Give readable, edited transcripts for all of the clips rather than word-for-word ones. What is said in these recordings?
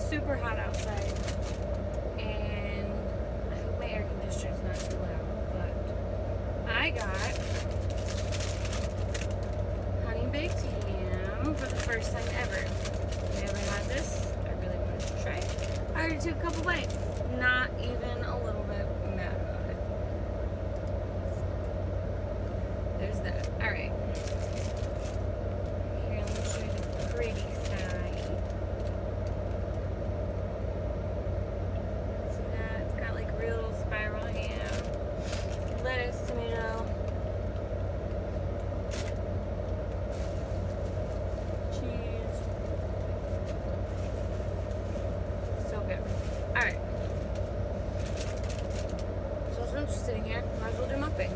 super hot outside, and I hope my air conditioner is not too loud, but I got honey baked ham for the first time ever. I never had this. I really wanted to try it. I already took a couple bites. Not even a little bit mad about it. There's that. Alright. Here, let me show you the pretty side. See that? It's got like real spiral ham. Lettuce, tomato. Cheese. So good. Alright. So since I'm sitting here, might as well do mukbang.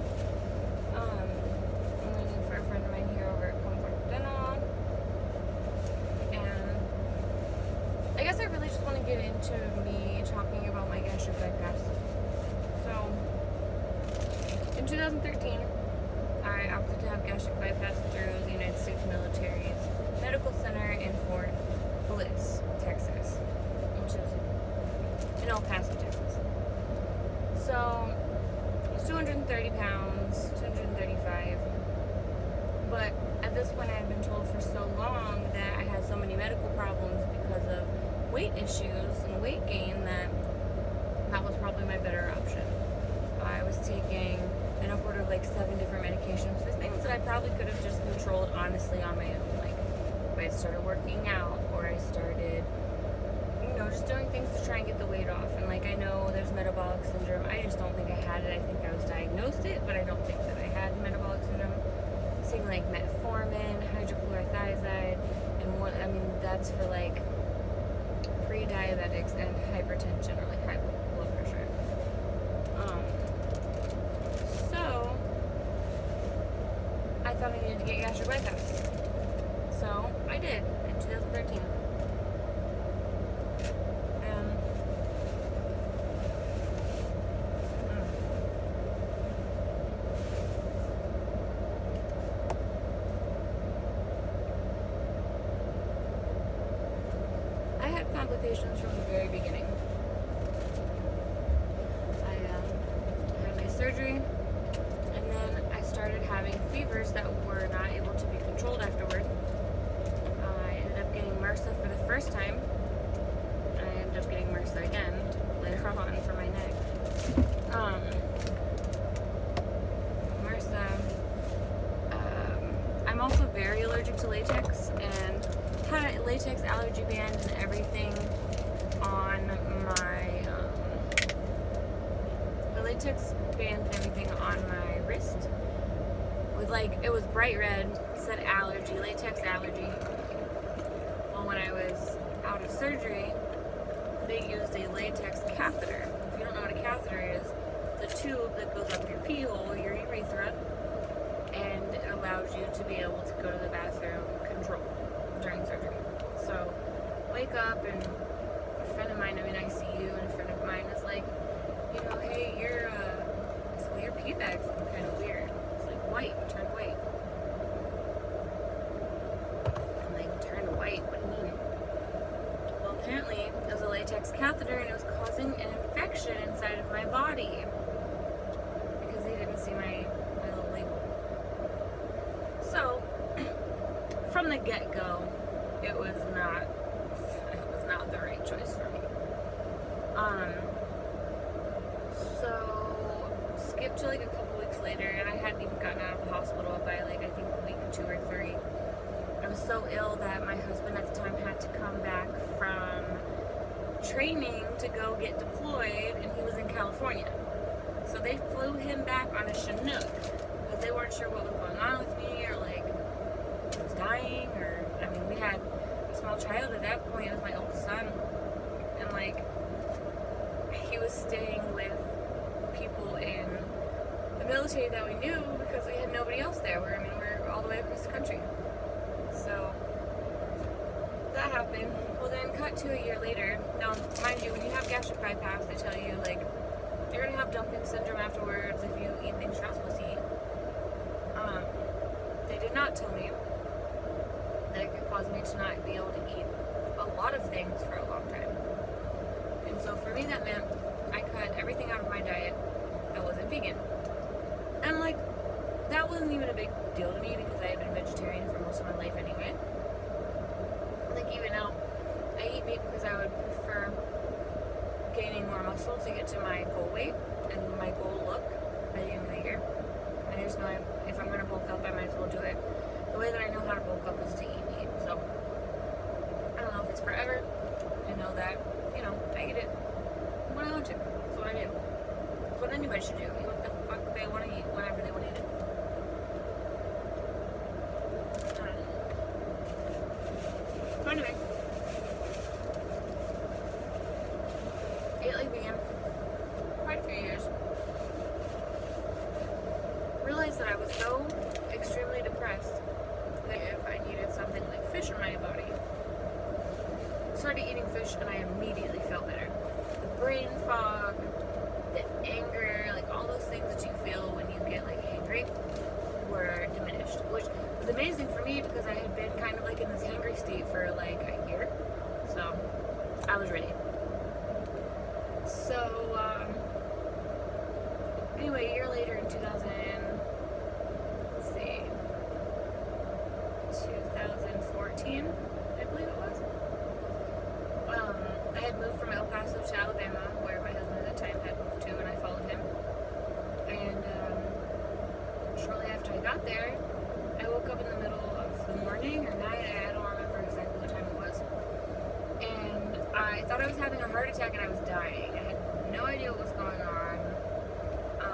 I'm waiting for a friend of mine here over at Comfort Dental. And I guess I really just want to get into me talking about my gastric bypass. So, in 2013, I opted to have gastric bypass through the United States Military's Medical Center in Fort Bliss, Texas, which is in El Paso, Texas. So, it's 230 pounds, 235. But at this point, I had been told for so long that I had so many medical problems because of weight issues and weight gain that was probably my better option. I was taking an upward of like 7 different medications for things that I probably could have just controlled honestly on my own. Like if I started working out, or I started, just doing things to try and get the weight off. And like I know there's metabolic syndrome. I just don't think I had it. I think I was diagnosed it, but I don't think that I had metabolic syndrome. I'm taking like metformin, hydrochlorothiazide, and that's for like pre-diabetics and hypertension, or like high blood pressure. So I thought I needed to get gastric bypass. So I did in 2013. I had complications from the very beginning. I had my surgery, and then I started having fevers that were not able to be controlled afterward. I ended up getting MRSA for the first time. I ended up getting MRSA again later on for my neck. MRSA. I'm also very allergic to latex, and had a latex allergy band and everything on my the latex band and everything on my wrist with like, it was bright red, said allergy, latex allergy. Well, when I was out of surgery, they used a latex catheter. If you don't know what a catheter is, it's a tube that goes up your pee hole, your urethra, and it allows you to be able to go to the bathroom controlled during surgery. So, wake up, and a friend of mine, I'm in ICU, and a friend of mine is like, hey, your pee bag's looking kind of weird. It's like white, turned white. I'm like, turned white? What do you mean? Well, apparently it was a latex catheter, and it was causing an infection inside of my body because they didn't see my little label. So, from the get-go, it was not the right choice for me. So skip to like a couple weeks later, and I hadn't even gotten out of the hospital by like I think week 2 or 3. I was so ill that my husband at the time had to come back from training to go get deployed, and he was in California. So they flew him back on a Chinook because they weren't sure what was going on with me, or like I was dying, or we had a small child at that point. It was my oldest son, and like he was staying with people in the military that we knew because we had nobody else there. We're all the way across the country. So that happened. Well, then cut to a year later. Now, mind you, when you have gastric bypass, they tell you like you're gonna have dumping syndrome afterwards if you eat things you're not supposed to eat. They did not tell me that it could cause me to not be able to eat a lot of things for a long time. so for me, that meant I cut everything out of my diet that wasn't vegan. And like, that wasn't even a big deal to me because I had been vegetarian for most of my life anyway. Like, even now, I eat meat because I would prefer gaining more muscle to get to my goal weight and my goal look by the end of the year. I just know if I'm going to bulk up, I might as well do it. The way that I know how to bulk up is to eat meat. So, I don't know if it's forever. I know that, you know, I eat it when I want to. That's what I do. That's what anybody should do. Eat what the fuck they want to eat whenever they want to eat it. So anyway, ate like vegan quite a few years. Realized that I was so extremely depressed that if I needed something like fish in my body, started eating fish and I immediately felt better. The brain fog, the anger, like all those things that you feel when you get like hangry were diminished, which was amazing for me because I had been kind of like in this hangry state for like a year, so I was ready. So anyway, a year later in 2014, I believe it was, I had moved from El Paso to Alabama, where my husband at the time had moved to, and I followed him. And shortly after I got there, I woke up in the middle of the morning or night, I don't remember exactly what time it was, and I thought I was having a heart attack and I was dying. I had no idea what was going on. I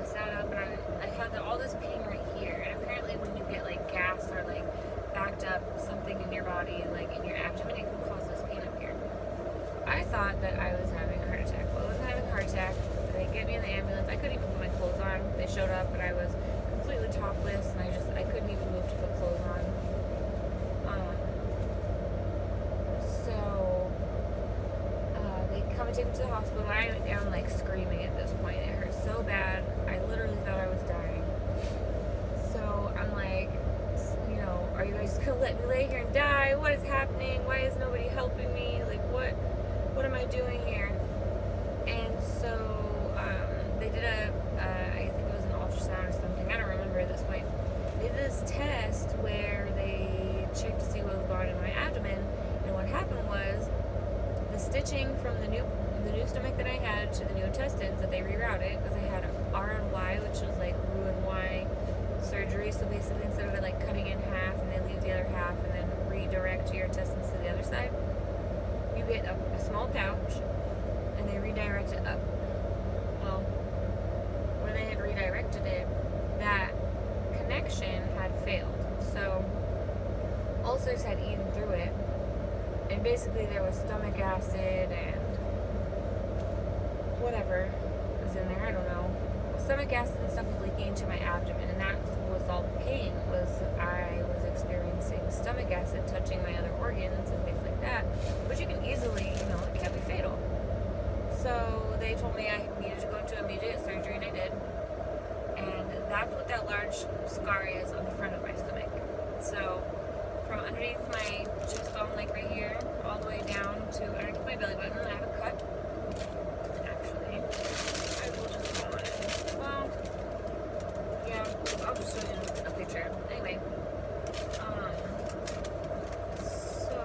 sat up and I had all this pain right here, and apparently when you get like gas or like backed up something in your body, like in your abdomen, it can cause this pain up here. I thought that I was having a heart attack. Well, I wasn't having a heart attack. They get me in the ambulance. I couldn't even put my clothes on. They showed up and I was completely topless, and I couldn't even move to put clothes on. They come and take me to the hospital. I am like screaming at this point. It hurt so bad. I literally thought I was dying. So I'm like, you know, are you guys just gonna let me lay here and die? What is happening? Why is nobody helping me? Like, what am I doing here? And so they did I think it was an ultrasound or something. I don't remember at this point. They did this test where they checked to see what was going on in my abdomen, and what happened was the stitching from the new stomach that I had to the new intestines that they rerouted, because I had R and Y, which was like Roux and Y surgery. So basically, instead of it like cutting in half and they leave the other half and then redirect your intestines to the other side, you get a small pouch and they redirect it up. Well, where they had redirected it, that connection had failed. So ulcers had eaten through it, and basically there was stomach acid and whatever was in there, I don't know. Stomach acid and stuff was leaking into my abdomen, and that was all the pain, was I was experiencing stomach acid touching my other organs and things like that, which you can easily, you know, it can be fatal. So they told me I needed to go into immediate surgery, and I did. And that's what that large scar is on the front of my stomach. So from underneath my chest bone, like right here, all the way down to underneath my belly button, I have a cut. Actually, I will just draw it. Well, yeah, I'll just show you a picture. Anyway, so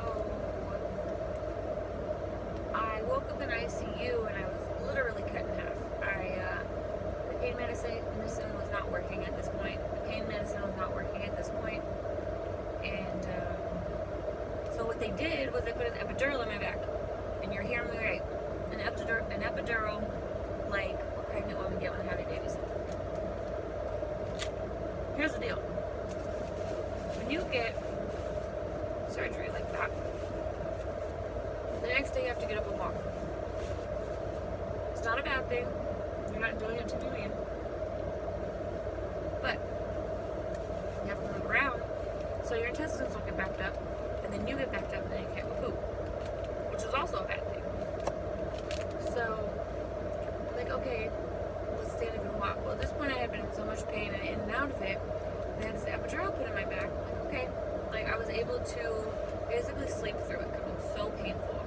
I woke up in ICU and I was literally cut in half. The pain medicine was not working at this point. And so what they did was they put an epidural in my back. And you're hearing me right. An epidural like pregnant women get when having babies. Here's the deal. When you get surgery like that, the next day you have to get up and walk. It's not a bad thing. You're not doing it to do you. But you have to move around so your intestines don't get backed up, and then you get backed up and then you can't go poop, which is also a bad thing. So I'm like, okay, let's stand up and walk. Well, at this point I had been in so much pain and in and out of it. They had this epidural put in my back. I'm like, okay. Like, I was able to basically sleep through it because it was so painful.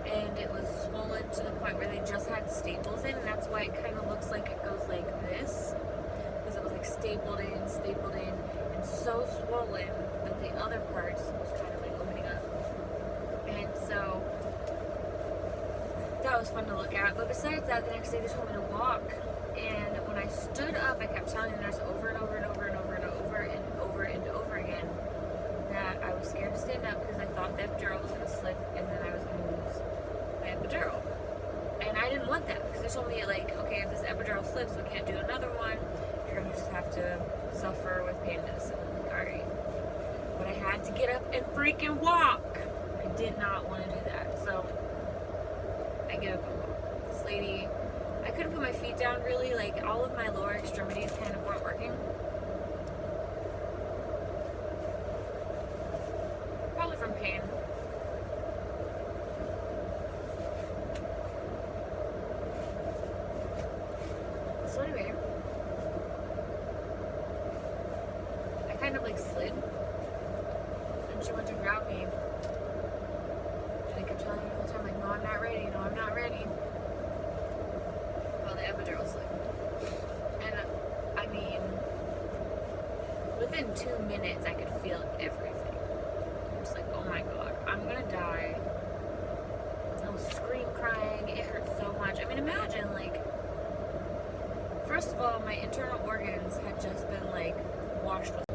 and it was swollen to the point where they just had staples in, and that's why it kind of looks like it goes like this, because it was like stapled in, and so swollen that the other parts was kind of like opening up. And so that was fun to look at. But besides that, the next day they told me to walk, and when I stood up, I kept telling the nurse over and over and over and over and over and over and over again that I was scared to stand up because I thought the epidural was going to slip and then I was going to lose my epidural. And I didn't want that, because they told me, like, okay, if this epidural slips, we can't do another one. You're going to just have to suffer with pain medicine. I'm like, alright. But I had to get up and freaking walk. I did not want to do that. So I get up and walk. This lady, I couldn't put my feet down really. Like, all of my lower extremities kind of weren't working. Probably from pain. So anyway, I kind of like slid, and she went to grab me, and I kept telling her the whole time, like, no, I'm not ready, no, I'm not ready. Well, the epidural slipped. And I mean, within 2 minutes, I could feel everything. I'm just like, oh my god, I'm gonna die. I was scream crying, it hurt so much. I mean, imagine, like, first of all, my internal organs had just been, like, washed with.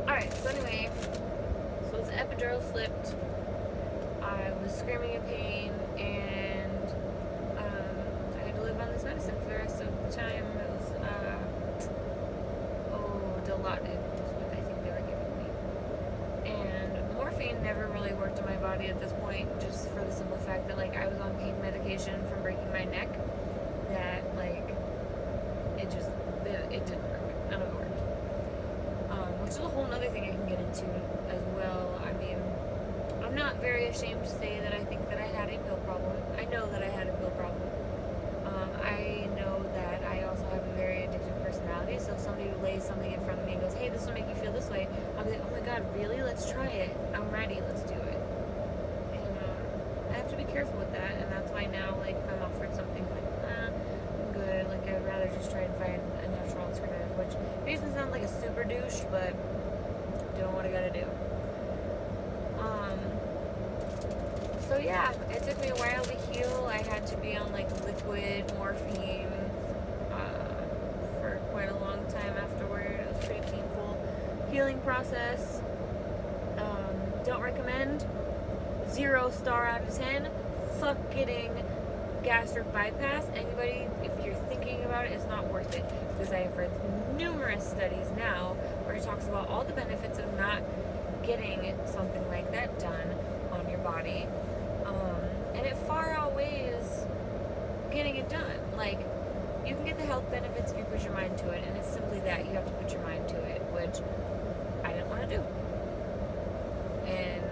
Alright, so anyway, so this epidural slipped. I was screaming in pain, and I had to live on this medicine for the rest of the time. It was, Dilaudid is what I think they were giving me. And morphine never really worked in my body at this point, just for the simple fact that, like, I was on pain medication from breaking my neck, that, like, it didn't work. None of it worked. Which is a whole other thing I can get into as well. I mean, I'm not very ashamed to say that I think that I had a pill problem. I know that I had a pill problem. I know that I also have a very addictive personality, so if somebody lays something in front of me and goes, hey, this will make you feel this way, I'll be like, oh my god, really? Let's try it. I'm ready. Let's do it. And I have to be careful with that, and that's why now, like, if I'm offered something, like, I'm good. Like, I'd rather just try and find a natural alternative, which doesn't sound like a super douche, but doing what I gotta do. So yeah, it took me a while to heal. I had to be on, like, liquid morphine for quite a long time afterward. It was pretty painful healing process. Don't recommend. 0 star out of 10. Fuck getting gastric bypass. Anybody, if you're thinking about it, it's not worth it, because I have read numerous studies now where it talks about all the benefits of not getting something like that done on your body, and it far outweighs getting it done. Like, you can get the health benefits if you put your mind to it, and it's simply that you have to put your mind to it, which I didn't want to do, and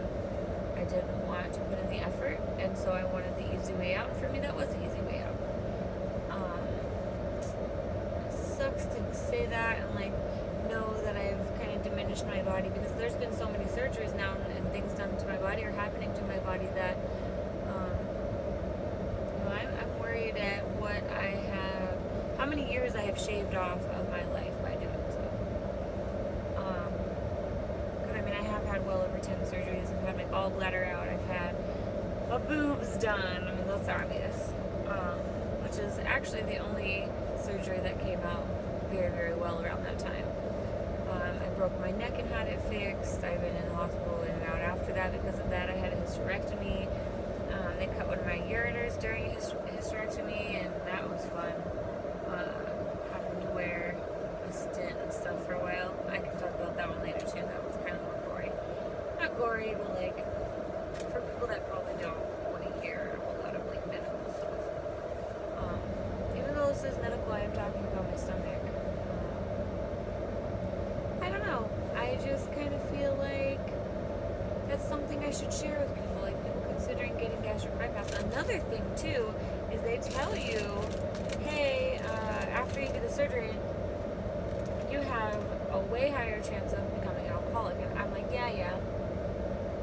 I didn't want to put in the effort, and so I wanted the easy way out, and for me that was the easy way out. It sucks to say that and, like, know that I've kind of diminished my body, because there's been so many surgeries now and things done to my body or happening to my body that I'm worried at what I have, how many years I have shaved off of my life by doing so. Because I mean, I have had well over 10 surgeries. I've had my gallbladder out, I've had my boobs done. I mean, that's obvious. Which is actually the only surgery that came out very, very well around that time. I broke my neck and had it fixed. I've been in the hospital in and out after that because of that. I had a hysterectomy. They cut one of my ureters during a hysterectomy, and that was fun. Having to wear a stent and stuff for a while. I can talk about that one later too. That was kind of more gory. Not gory, but, like, for people that probably don't want to hear a whole lot of, like, medical stuff. Even though this is medical, I am talking about my stomach. I don't know. I just kind of feel like that's something I should share with people, like people considering getting gastric bypass. Another thing too is they tell you, hey, after you do the surgery, you have a way higher chance of becoming an alcoholic. And I'm like, yeah,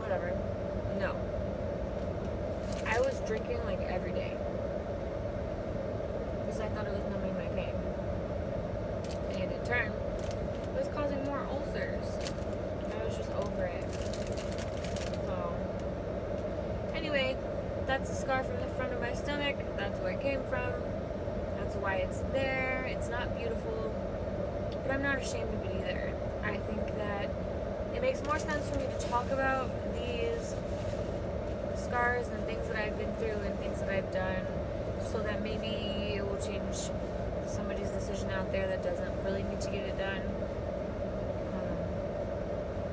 whatever. No. I was drinking like every day because I thought it was numbing my pain, and in turn it was causing more ulcers. I was just over it. So anyway, that's a scar from the front of my stomach. That's where it came from. That's why it's there. It's not beautiful, but I'm not ashamed of it either. I think that it makes more sense for me to talk about these scars and things that I've been through and things that I've done, so that maybe it will change somebody's decision out there that doesn't really need to get it done.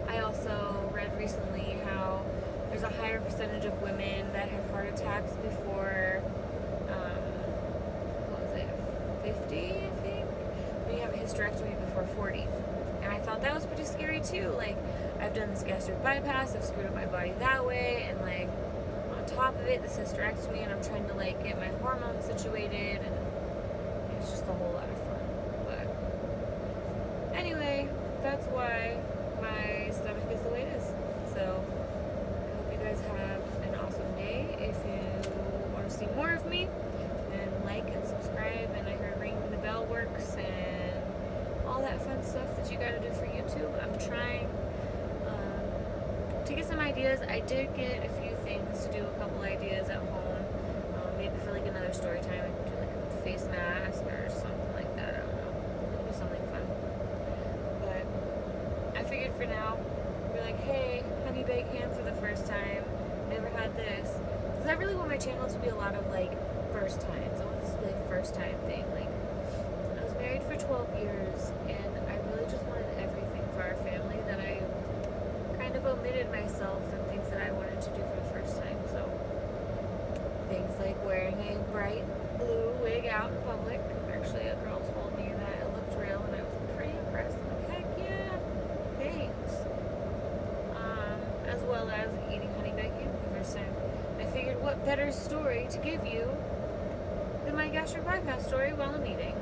I also read recently how there's a higher percentage of women that have heart attacks before, 50, I think, when you have a hysterectomy before 40. And I thought that was pretty scary too. Like, I've done this gastric bypass, I've screwed up my body that way, and like, on top of it, this hysterectomy, and I'm trying to like get my hormones situated, and it's just a whole lot of fun. But anyway, that's why my stomach is the way it is. So I hope you guys have an awesome day. If you want to see more of me, then like and subscribe, and I heard ringing the bell works and all that fun stuff that you gotta do for YouTube. I'm trying to get some ideas. I did get a few things to do, a couple ideas at home. Maybe for like another story time, I can do like a face mask or something like that. I don't know. Maybe something fun. But I figured for now, be like, hey, honey baked ham for the first time. Never had this. Because I really want my channel to be a lot of like first times. I want this to be like first time thing. Like, I was married for 12 years, and I really just wanted everything for our family that I kind of omitted myself and things that I wanted to do for the first time. So things like wearing a bright blue wig out in public. Actually, a girl told me that it looked real, and I was pretty impressed. I'm like, heck yeah, thanks. As well as eating honey baked ham for the first time. I figured, what better story to give you than my gastric bypass story while I'm eating.